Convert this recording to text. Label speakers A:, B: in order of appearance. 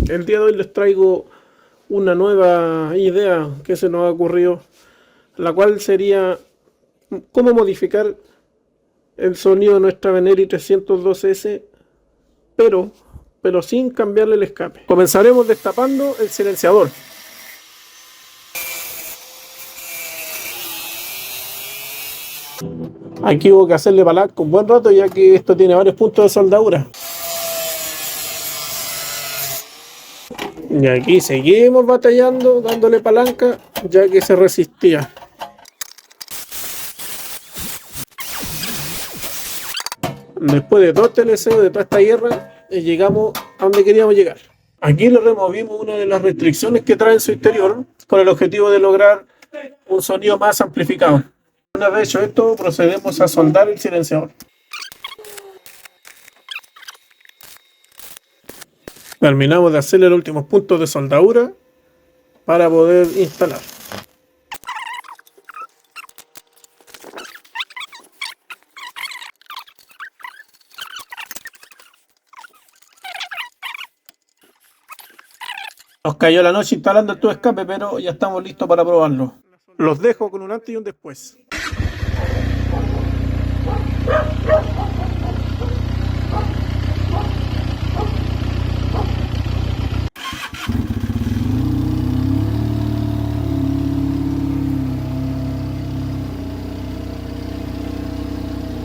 A: El día de hoy les traigo una nueva idea que se nos ha ocurrido, la cual sería cómo modificar el sonido de nuestra Veneri 312S, pero, pero sin cambiarle el escape. Comenzaremos destapando el silenciador. Aquí hubo que hacerle palanca un buen rato, ya que esto tiene varios puntos de soldadura. Y aquí seguimos batallando, dándole palanca, ya que se resistía. Después de dos teleseos, de toda esta guerra, llegamos a donde queríamos llegar. Aquí le removimos una de las restricciones que trae en su interior, con el objetivo de lograr un sonido más amplificado. Una vez hecho esto, procedemos a soldar el silenciador. Terminamos de hacerle los últimos puntos de soldadura para poder instalar. Nos cayó la noche instalando el tubo de escape, pero ya estamos listos para probarlo. Los dejo con un antes y un después.